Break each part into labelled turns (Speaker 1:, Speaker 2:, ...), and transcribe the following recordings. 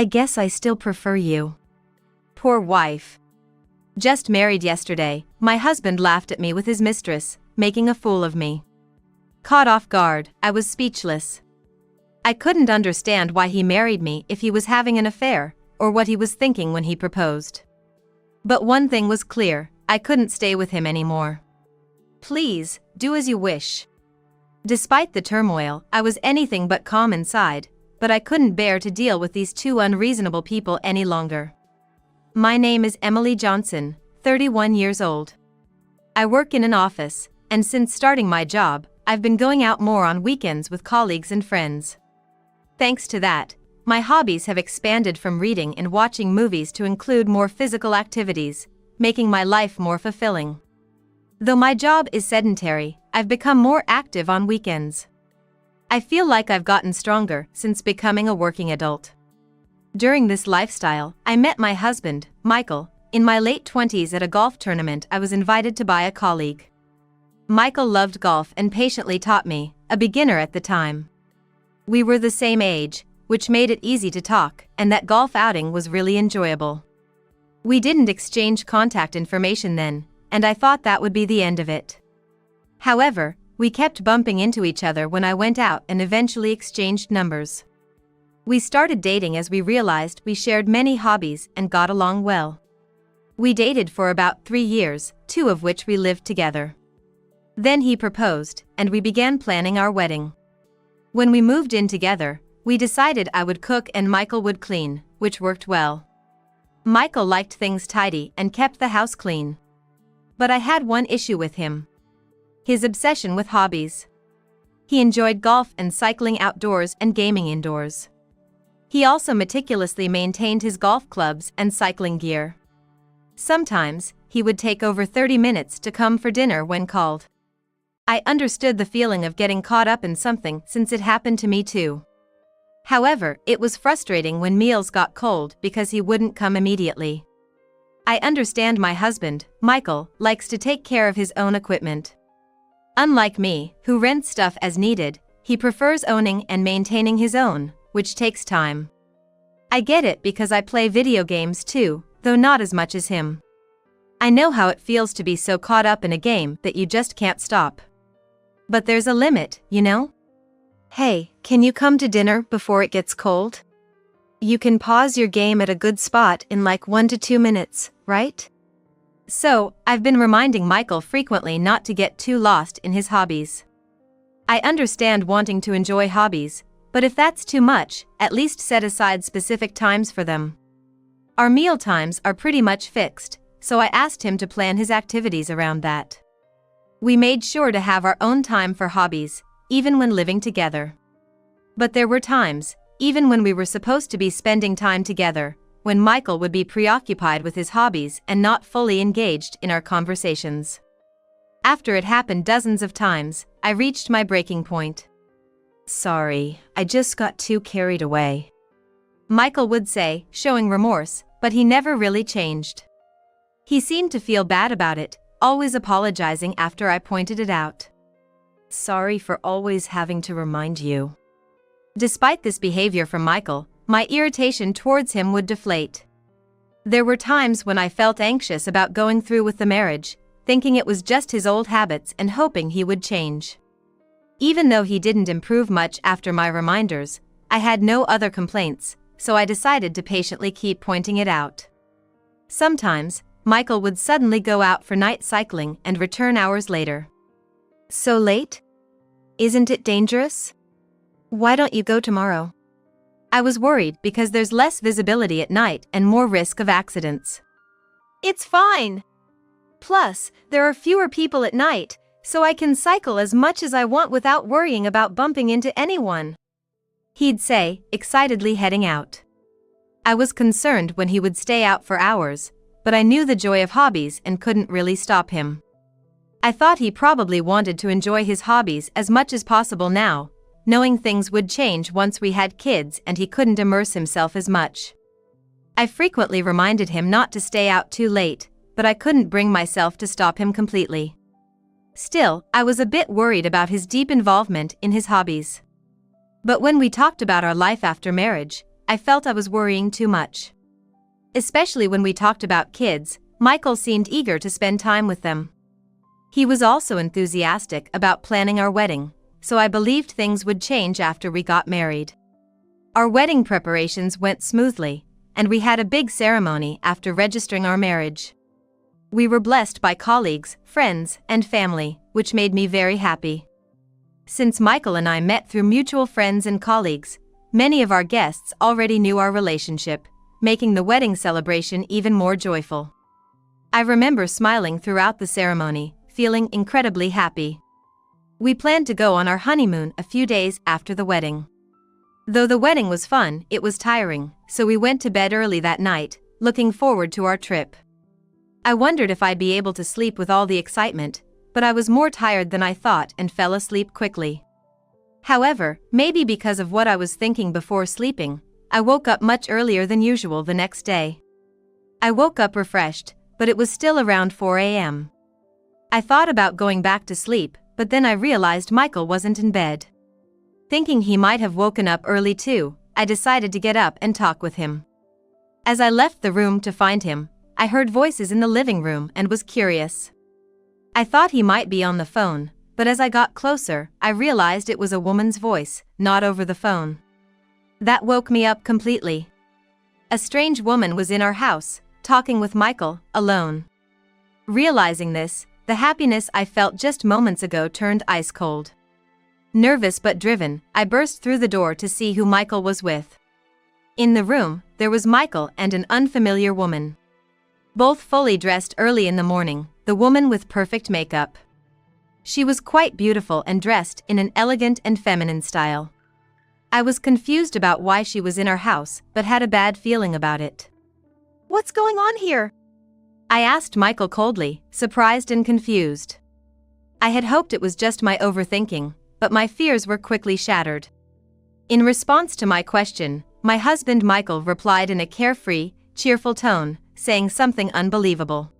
Speaker 1: I guess I still prefer you. Poor wife. Just married yesterday, my husband laughed at me with his mistress, making a fool of me. Caught off guard, I was speechless. I couldn't understand why he married me if he was having an affair, or what he was thinking when he proposed. But one thing was clear, I couldn't stay with him anymore. Please, do as you wish. Despite the turmoil, I was anything but calm inside, but I couldn't bear to deal with these two unreasonable people any longer. My name is Emily Johnson, 31 years old. I work in an office, and since starting my job, I've been going out more on weekends with colleagues and friends. Thanks to that, my hobbies have expanded from reading and watching movies to include more physical activities, making my life more fulfilling. Though my job is sedentary, I've become more active on weekends. I feel like I've gotten stronger since becoming a working adult. During this lifestyle, I met my husband, Michael, in my late 20s at a golf tournament I was invited to by a colleague. Michael loved golf and patiently taught me, a beginner at the time. We were the same age, which made it easy to talk, and that golf outing was really enjoyable. We didn't exchange contact information then, and I thought that would be the end of it. However, we kept bumping into each other when I went out and eventually exchanged numbers. We started dating as we realized we shared many hobbies and got along well. We dated for about 3 years, 2 of which we lived together. Then he proposed, and we began planning our wedding. When we moved in together, we decided I would cook and Michael would clean, which worked well. Michael liked things tidy and kept the house clean. But I had one issue with him: his obsession with hobbies. He enjoyed golf and cycling outdoors and gaming indoors. He also meticulously maintained his golf clubs and cycling gear. Sometimes, he would take over 30 minutes to come for dinner when called. I understood the feeling of getting caught up in something since it happened to me too. However, it was frustrating when meals got cold because he wouldn't come immediately. I understand my husband, Michael, likes to take care of his own equipment. Unlike me, who rents stuff as needed, he prefers owning and maintaining his own, which takes time. I get it because I play video games too, though not as much as him. I know how it feels to be so caught up in a game that you just can't stop. But there's a limit, you know? Hey, can you come to dinner before it gets cold? You can pause your game at a good spot in like 1 to 2 minutes, right? So, I've been reminding Michael frequently not to get too lost in his hobbies. I understand wanting to enjoy hobbies, but if that's too much, at least set aside specific times for them. Our meal times are pretty much fixed, so I asked him to plan his activities around that. We made sure to have our own time for hobbies, even when living together. But there were times, even when we were supposed to be spending time together, when Michael would be preoccupied with his hobbies and not fully engaged in our conversations. After it happened dozens of times, I reached my breaking point. Sorry, I just got too carried away, Michael would say, showing remorse, but he never really changed. He seemed to feel bad about it, always apologizing after I pointed it out. Sorry for always having to remind you. Despite this behavior from Michael, my irritation towards him would deflate. There were times when I felt anxious about going through with the marriage, thinking it was just his old habits and hoping he would change. Even though he didn't improve much after my reminders, I had no other complaints, so I decided to patiently keep pointing it out. Sometimes, Michael would suddenly go out for night cycling and return hours later. So late? Isn't it dangerous? Why don't you go tomorrow? I was worried because there's less visibility at night and more risk of accidents. It's fine. Plus, there are fewer people at night, so I can cycle as much as I want without worrying about bumping into anyone, he'd say, excitedly heading out. I was concerned when he would stay out for hours, but I knew the joy of hobbies and couldn't really stop him. I thought he probably wanted to enjoy his hobbies as much as possible now, knowing things would change once we had kids and he couldn't immerse himself as much. I frequently reminded him not to stay out too late, but I couldn't bring myself to stop him completely. Still, I was a bit worried about his deep involvement in his hobbies. But when we talked about our life after marriage, I felt I was worrying too much. Especially when we talked about kids, Michael seemed eager to spend time with them. He was also enthusiastic about planning our wedding, so I believed things would change after we got married. Our wedding preparations went smoothly, and we had a big ceremony after registering our marriage. We were blessed by colleagues, friends, and family, which made me very happy. Since Michael and I met through mutual friends and colleagues, many of our guests already knew our relationship, making the wedding celebration even more joyful. I remember smiling throughout the ceremony, feeling incredibly happy. We planned to go on our honeymoon a few days after the wedding. Though the wedding was fun, it was tiring, so we went to bed early that night, looking forward to our trip. I wondered if I'd be able to sleep with all the excitement, but I was more tired than I thought and fell asleep quickly. However, maybe because of what I was thinking before sleeping, I woke up much earlier than usual the next day. I woke up refreshed, but it was still around 4 a.m. I thought about going back to sleep, but then I realized Michael wasn't in bed. Thinking he might have woken up early too, I decided to get up and talk with him. As I left the room to find him, I heard voices in the living room and was curious. I thought he might be on the phone, but as I got closer, I realized it was a woman's voice, not over the phone. That woke me up completely. A strange woman was in our house, talking with Michael, alone. Realizing this, the happiness I felt just moments ago turned ice cold. Nervous but driven, I burst through the door to see who Michael was with. In the room, there was Michael and an unfamiliar woman. Both fully dressed early in the morning, the woman with perfect makeup. She was quite beautiful and dressed in an elegant and feminine style. I was confused about why she was in our house, but had a bad feeling about it. "What's going on here?" I asked Michael coldly, surprised and confused. I had hoped it was just my overthinking, but my fears were quickly shattered. In response to my question, my husband Michael replied in a carefree, cheerful tone, saying something unbelievable.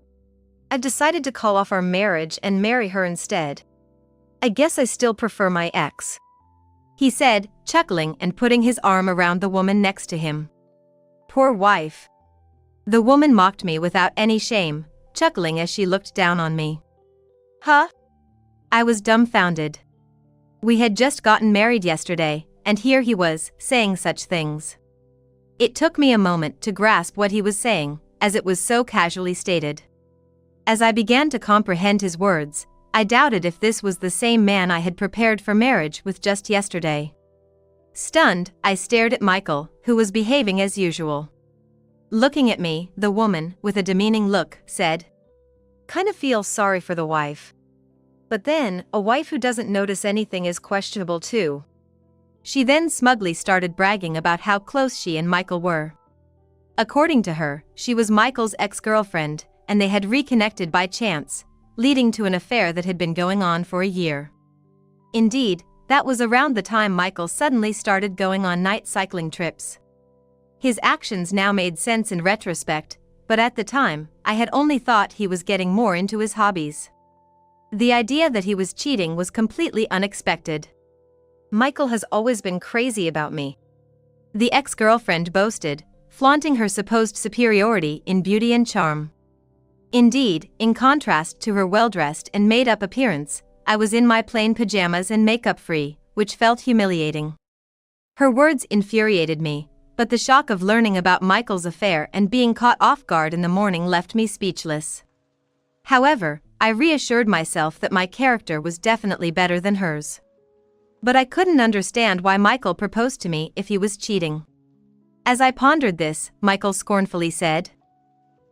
Speaker 1: "I've decided to call off our marriage and marry her instead. I guess I still prefer my ex," he said, chuckling and putting his arm around the woman next to him. "Poor wife." The woman mocked me without any shame, chuckling as she looked down on me. "Huh?" I was dumbfounded. We had just gotten married yesterday, and here he was, saying such things. It took me a moment to grasp what he was saying, as it was so casually stated. As I began to comprehend his words, I doubted if this was the same man I had prepared for marriage with just yesterday. Stunned, I stared at Michael, who was behaving as usual. Looking at me, the woman, with a demeaning look, said, "Kind of feel sorry for the wife. But then, a wife who doesn't notice anything is questionable too." She then smugly started bragging about how close she and Michael were. According to her, she was Michael's ex-girlfriend, and they had reconnected by chance, leading to an affair that had been going on for a year. Indeed, that was around the time Michael suddenly started going on night cycling trips. His actions now made sense in retrospect, but at the time, I had only thought he was getting more into his hobbies. The idea that he was cheating was completely unexpected. "Michael has always been crazy about me," the ex-girlfriend boasted, flaunting her supposed superiority in beauty and charm. Indeed, in contrast to her well-dressed and made-up appearance, I was in my plain pajamas and makeup-free, which felt humiliating. Her words infuriated me, but the shock of learning about Michael's affair and being caught off guard in the morning left me speechless. However, I reassured myself that my character was definitely better than hers. But I couldn't understand why Michael proposed to me if he was cheating. As I pondered this, Michael scornfully said,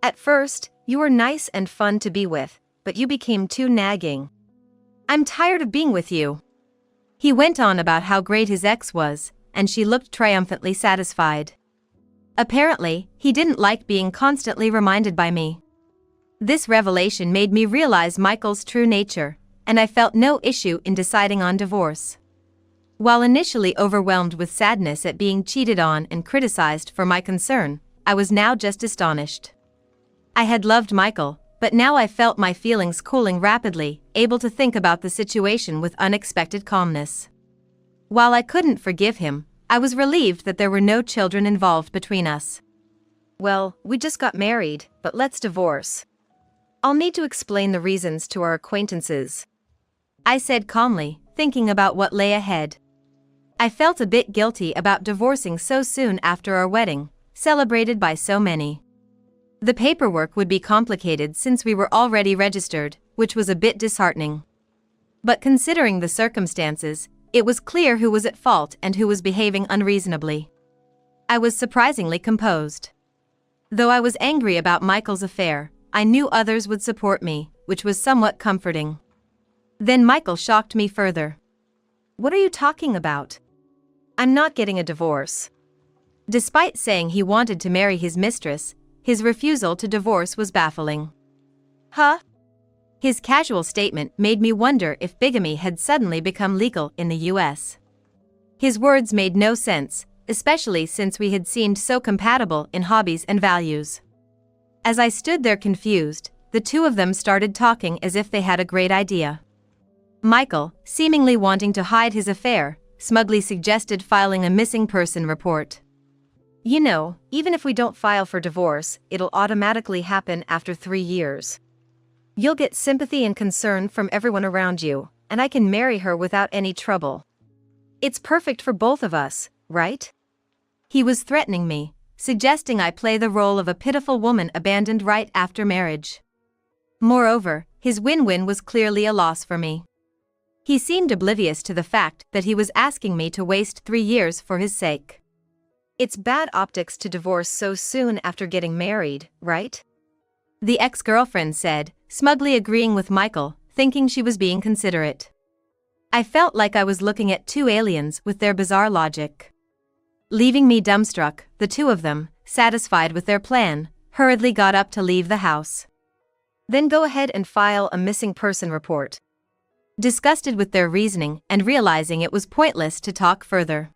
Speaker 1: "At first, you were nice and fun to be with, but you became too nagging. I'm tired of being with you." He went on about how great his ex was, and she looked triumphantly satisfied. Apparently, he didn't like being constantly reminded by me. This revelation made me realize Michael's true nature, and I felt no issue in deciding on divorce. While initially overwhelmed with sadness at being cheated on and criticized for my concern, I was now just astonished. I had loved Michael, but now I felt my feelings cooling rapidly, able to think about the situation with unexpected calmness. While I couldn't forgive him, I was relieved that there were no children involved between us. Well, we just got married, but let's divorce. I'll need to explain the reasons to our acquaintances, I said calmly, thinking about what lay ahead. I felt a bit guilty about divorcing so soon after our wedding, celebrated by so many. The paperwork would be complicated since we were already registered, which was a bit disheartening. But considering the circumstances, it was clear who was at fault and who was behaving unreasonably. I was surprisingly composed. Though I was angry about Michael's affair, I knew others would support me, which was somewhat comforting. Then Michael shocked me further. What are you talking about? I'm not getting a divorce. Despite saying he wanted to marry his mistress, his refusal to divorce was baffling. Huh? His casual statement made me wonder if bigamy had suddenly become legal in the US. His words made no sense, especially since we had seemed so compatible in hobbies and values. As I stood there confused, the two of them started talking as if they had a great idea. Michael, seemingly wanting to hide his affair, smugly suggested filing a missing person report. You know, even if we don't file for divorce, it'll automatically happen after 3 years. You'll get sympathy and concern from everyone around you, and I can marry her without any trouble. It's perfect for both of us, right? He was threatening me, suggesting I play the role of a pitiful woman abandoned right after marriage. Moreover, his win-win was clearly a loss for me. He seemed oblivious to the fact that he was asking me to waste 3 years for his sake. It's bad optics to divorce so soon after getting married, right? The ex-girlfriend said, smugly agreeing with Michael, thinking she was being considerate. I felt like I was looking at two aliens with their bizarre logic. Leaving me dumbstruck, the two of them, satisfied with their plan, hurriedly got up to leave the house. Then go ahead and file a missing person report. Disgusted with their reasoning and realizing it was pointless to talk further,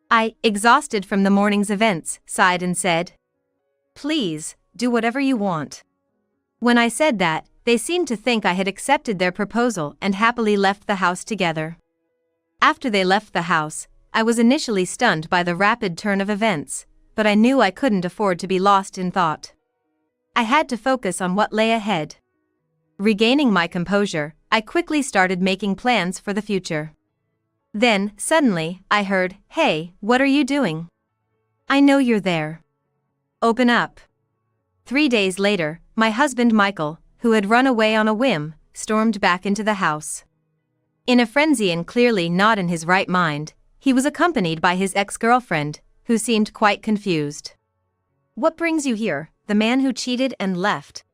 Speaker 1: I, exhausted from the morning's events, sighed and said, "Please, do whatever you want." When I said that, they seemed to think I had accepted their proposal and happily left the house together. After they left the house, I was initially stunned by the rapid turn of events, but I knew I couldn't afford to be lost in thought. I had to focus on what lay ahead. Regaining my composure, I quickly started making plans for the future. Then, suddenly, I heard, "Hey, what are you doing? I know you're there. Open up." 3 days later, my husband Michael, who had run away on a whim, stormed back into the house. In a frenzy and clearly not in his right mind, he was accompanied by his ex-girlfriend, who seemed quite confused. "What brings you here, the man who cheated and left?"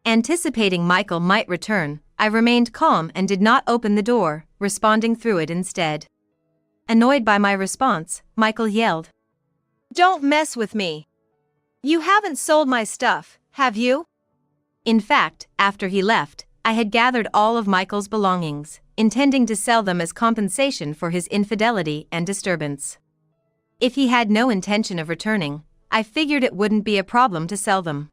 Speaker 1: Anticipating Michael might return, I remained calm and did not open the door, responding through it instead. Annoyed by my response, Michael yelled, "Don't mess with me! You haven't sold my stuff, have you?" In fact, after he left, I had gathered all of Michael's belongings, intending to sell them as compensation for his infidelity and disturbance. If he had no intention of returning, I figured it wouldn't be a problem to sell them.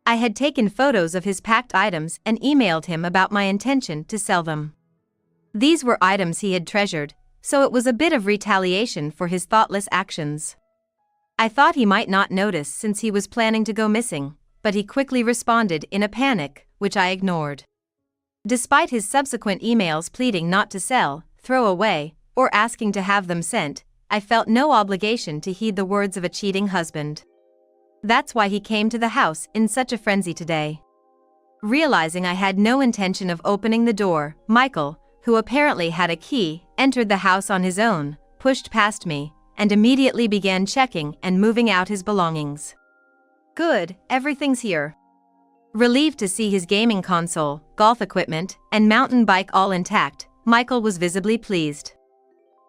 Speaker 1: I had taken photos of his packed items and emailed him about my intention to sell them. These were items he had treasured, so it was a bit of retaliation for his thoughtless actions. I thought he might not notice since he was planning to go missing, but he quickly responded in a panic, which I ignored. Despite his subsequent emails pleading not to sell, throw away, or asking to have them sent, I felt no obligation to heed the words of a cheating husband. That's why he came to the house in such a frenzy today. Realizing I had no intention of opening the door, Michael, who apparently had a key, entered the house on his own, pushed past me, and immediately began checking and moving out his belongings. "Good, everything's here." Relieved to see his gaming console, golf equipment, and mountain bike all intact, Michael was visibly pleased.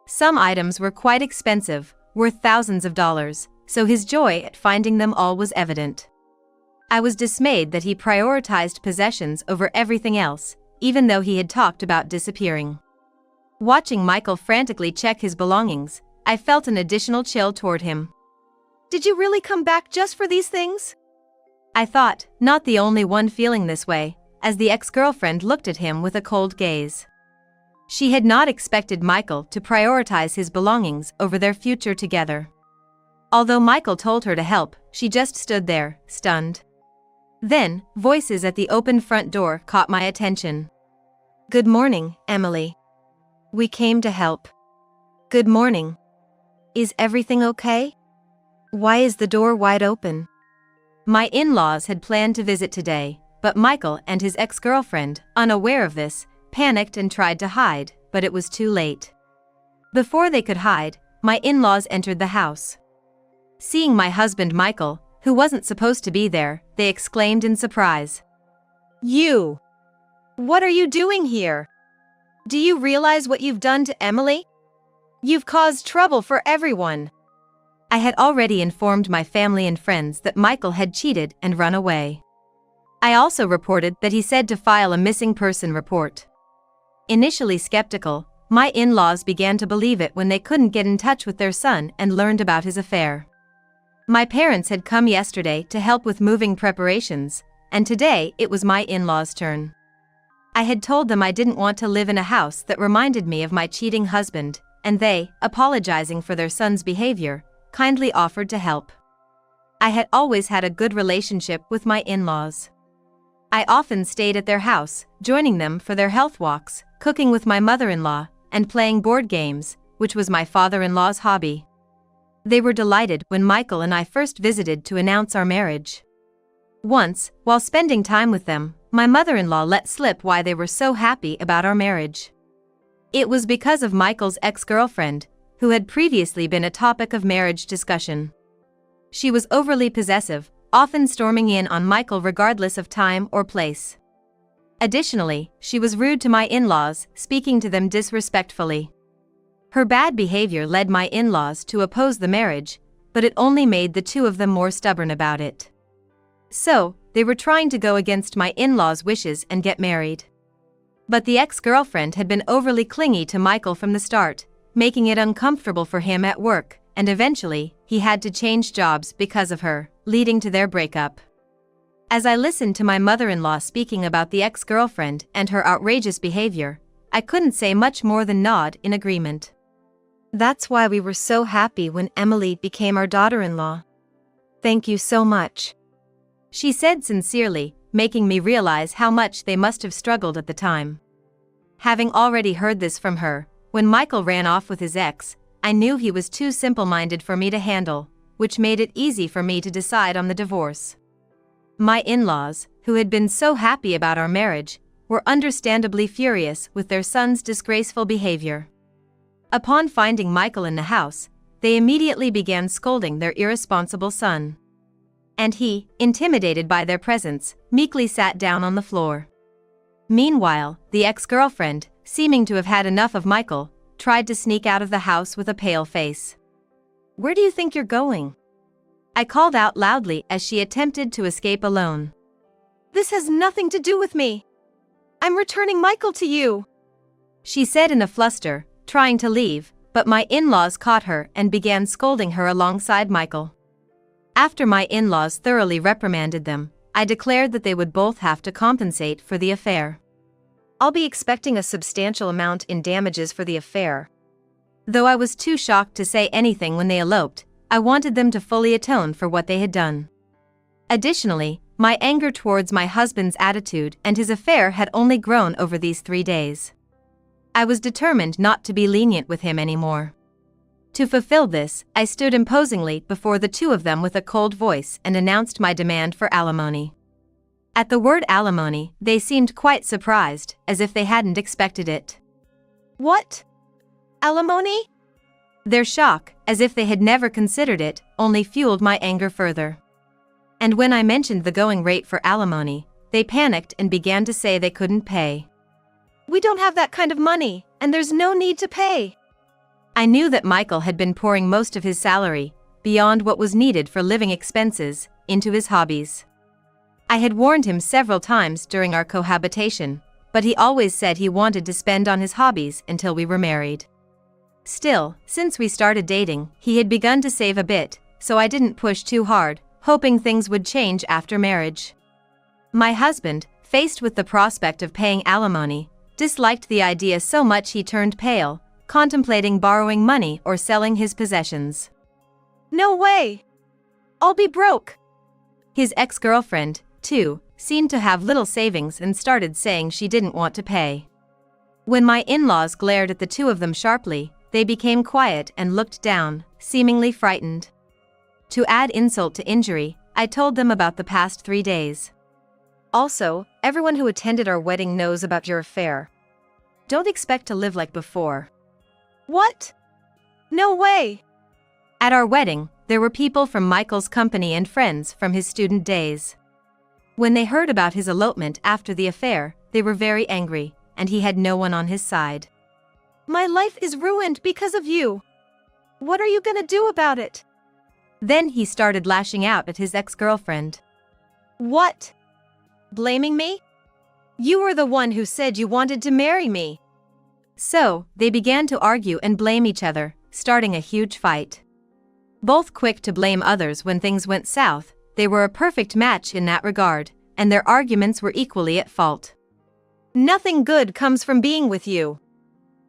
Speaker 1: Some items were quite expensive, worth thousands of dollars, so his joy at finding them all was evident. I was dismayed that he prioritized possessions over everything else, even though he had talked about disappearing. Watching Michael frantically check his belongings, I felt an additional chill toward him. "Did you really come back just for these things?" I thought, not the only one feeling this way, as the ex-girlfriend looked at him with a cold gaze. She had not expected Michael to prioritize his belongings over their future together. Although Michael told her to help, she just stood there, stunned. Then, voices at the open front door caught my attention. "Good morning, Emily. We came to help." "Good morning. Is everything okay? Why is the door wide open?" My in-laws had planned to visit today, but Michael and his ex-girlfriend, unaware of this, panicked and tried to hide, but it was too late. Before they could hide, my in-laws entered the house. Seeing my husband Michael, who wasn't supposed to be there, they exclaimed in surprise. "You! What are you doing here? Do you realize what you've done to Emily? You've caused trouble for everyone." I had already informed my family and friends that Michael had cheated and run away. I also reported that he said to file a missing person report. Initially skeptical, my in-laws began to believe it when they couldn't get in touch with their son and learned about his affair. My parents had come yesterday to help with moving preparations, and today it was my in-laws' turn. I had told them I didn't want to live in a house that reminded me of my cheating husband, and they, apologizing for their son's behavior, kindly offered to help. I had always had a good relationship with my in-laws. I often stayed at their house, joining them for their health walks, cooking with my mother-in-law, and playing board games, which was my father-in-law's hobby. They were delighted when Michael and I first visited to announce our marriage. Once, while spending time with them, my mother-in-law let slip why they were so happy about our marriage. It was because of Michael's ex-girlfriend, who had previously been a topic of marriage discussion. She was overly possessive, often storming in on Michael regardless of time or place. Additionally, she was rude to my in-laws, speaking to them disrespectfully. Her bad behavior led my in-laws to oppose the marriage, but it only made the two of them more stubborn about it. So, they were trying to go against my in-laws' wishes and get married. But the ex-girlfriend had been overly clingy to Michael from the start, making it uncomfortable for him at work, and eventually, he had to change jobs because of her, leading to their breakup. As I listened to my mother-in-law speaking about the ex-girlfriend and her outrageous behavior, I couldn't say much more than nod in agreement. "That's why we were so happy when Emily became our daughter-in-law. Thank you so much," she said sincerely, making me realize how much they must have struggled at the time. Having already heard this from her, when Michael ran off with his ex, I knew he was too simple-minded for me to handle, which made it easy for me to decide on the divorce. My in-laws, who had been so happy about our marriage, were understandably furious with their son's disgraceful behavior. Upon finding Michael in the house, they immediately began scolding their irresponsible son. And he, intimidated by their presence, meekly sat down on the floor. Meanwhile, the ex-girlfriend, seeming to have had enough of Michael, tried to sneak out of the house with a pale face. "Where do you think you're going?" I called out loudly as she attempted to escape alone. "This has nothing to do with me. I'm returning Michael to you," she said in a fluster, trying to leave, but my in-laws caught her and began scolding her alongside Michael. After my in-laws thoroughly reprimanded them, I declared that they would both have to compensate for the affair. "I'll be expecting a substantial amount in damages for the affair." Though I was too shocked to say anything when they eloped, I wanted them to fully atone for what they had done. Additionally, my anger towards my husband's attitude and his affair had only grown over these 3 days. I was determined not to be lenient with him anymore. To fulfill this, I stood imposingly before the two of them with a cold voice and announced my demand for alimony. At the word alimony, they seemed quite surprised, as if they hadn't expected it. "What? Alimony?" Their shock, as if they had never considered it, only fueled my anger further. And when I mentioned the going rate for alimony, they panicked and began to say they couldn't pay. "We don't have that kind of money, and there's no need to pay." I knew that Michael had been pouring most of his salary, beyond what was needed for living expenses, into his hobbies. I had warned him several times during our cohabitation, but he always said he wanted to spend on his hobbies until we were married. Still, since we started dating, he had begun to save a bit, so I didn't push too hard, hoping things would change after marriage. My husband, faced with the prospect of paying alimony, disliked the idea so much he turned pale, contemplating borrowing money or selling his possessions.
Speaker 2: No way! I'll be broke!
Speaker 1: His ex-girlfriend, too, seemed to have little savings and started saying she didn't want to pay. When my in-laws glared at the two of them sharply, they became quiet and looked down, seemingly frightened. To add insult to injury, I told them about the past 3 days. Also, everyone who attended our wedding knows about your affair. Don't expect to live like before.
Speaker 2: What? No way!
Speaker 1: At our wedding, there were people from Michael's company and friends from his student days. When they heard about his elopement after the affair, they were very angry, and he had no one on his side.
Speaker 2: My life is ruined because of you. What are you gonna do about it?
Speaker 1: Then he started lashing out at his ex-girlfriend.
Speaker 2: What? Blaming me? You were the one who said you wanted to marry me.
Speaker 1: So, they began to argue and blame each other, starting a huge fight. Both quick to blame others when things went south, they were a perfect match in that regard, and their arguments were equally at fault.
Speaker 2: Nothing good comes from being with you.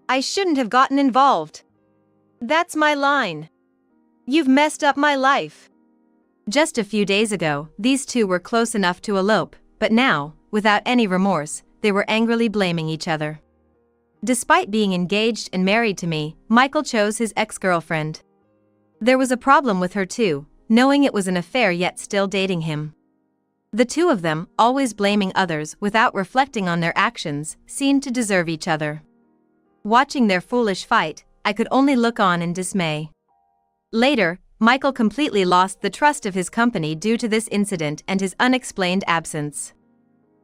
Speaker 2: I shouldn't have gotten involved. That's my line. You've messed up my life.
Speaker 1: Just a few days ago, these two were close enough to elope, but now, without any remorse, they were angrily blaming each other. Despite being engaged and married to me, Michael chose his ex-girlfriend. There was a problem with her too, knowing it was an affair yet still dating him. The two of them, always blaming others without reflecting on their actions, seemed to deserve each other. Watching their foolish fight, I could only look on in dismay. Later, Michael completely lost the trust of his company due to this incident and his unexplained absence.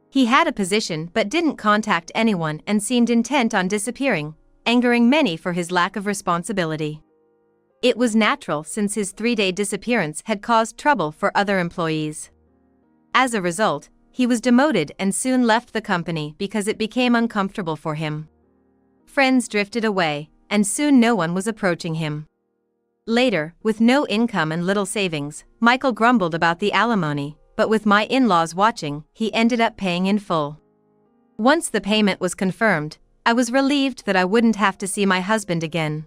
Speaker 1: He had a position but didn't contact anyone and seemed intent on disappearing, angering many for his lack of responsibility. It was natural since his 3-day disappearance had caused trouble for other employees. As a result, he was demoted and soon left the company because it became uncomfortable for him. Friends drifted away, and soon no one was approaching him. Later, with no income and little savings, Michael grumbled about the alimony, but with my in-laws watching, he ended up paying in full. Once the payment was confirmed, I was relieved that I wouldn't have to see my husband again.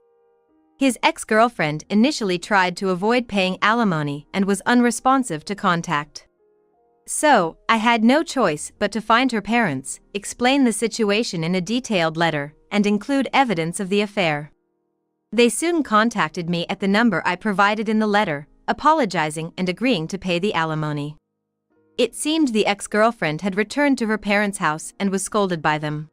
Speaker 1: His ex-girlfriend initially tried to avoid paying alimony and was unresponsive to contact. So, I had no choice but to find her parents, explain the situation in a detailed letter, and include evidence of the affair. They soon contacted me at the number I provided in the letter, apologizing and agreeing to pay the alimony. It seemed the ex-girlfriend had returned to her parents' house and was scolded by them.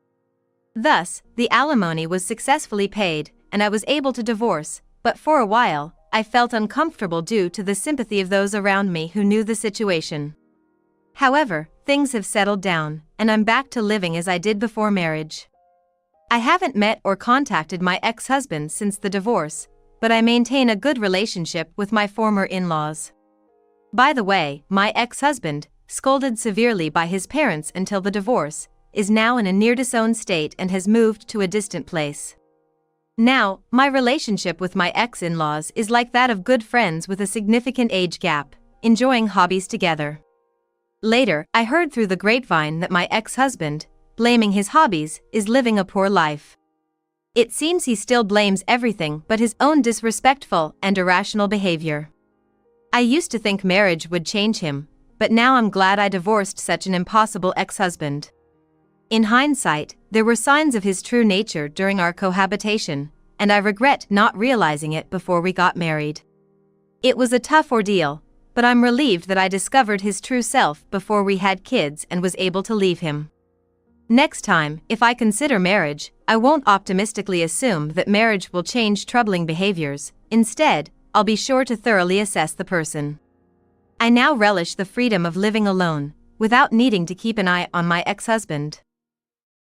Speaker 1: Thus, the alimony was successfully paid, and I was able to divorce, but for a while, I felt uncomfortable due to the sympathy of those around me who knew the situation. However, things have settled down, and I'm back to living as I did before marriage. I haven't met or contacted my ex-husband since the divorce, but I maintain a good relationship with my former in-laws. By the way, my ex-husband, scolded severely by his parents until the divorce, is now in a near-disowned state and has moved to a distant place. Now, my relationship with my ex-in-laws is like that of good friends with a significant age gap, enjoying hobbies together. Later, I heard through the grapevine that my ex-husband, blaming his hobbies, is living a poor life. It seems he still blames everything but his own disrespectful and irrational behavior. I used to think marriage would change him, but now I'm glad I divorced such an impossible ex-husband. In hindsight, there were signs of his true nature during our cohabitation, and I regret not realizing it before we got married. It was a tough ordeal, but I'm relieved that I discovered his true self before we had kids and was able to leave him. Next time, if I consider marriage, I won't optimistically assume that marriage will change troubling behaviors. Instead, I'll be sure to thoroughly assess the person. I now relish the freedom of living alone, without needing to keep an eye on my ex-husband.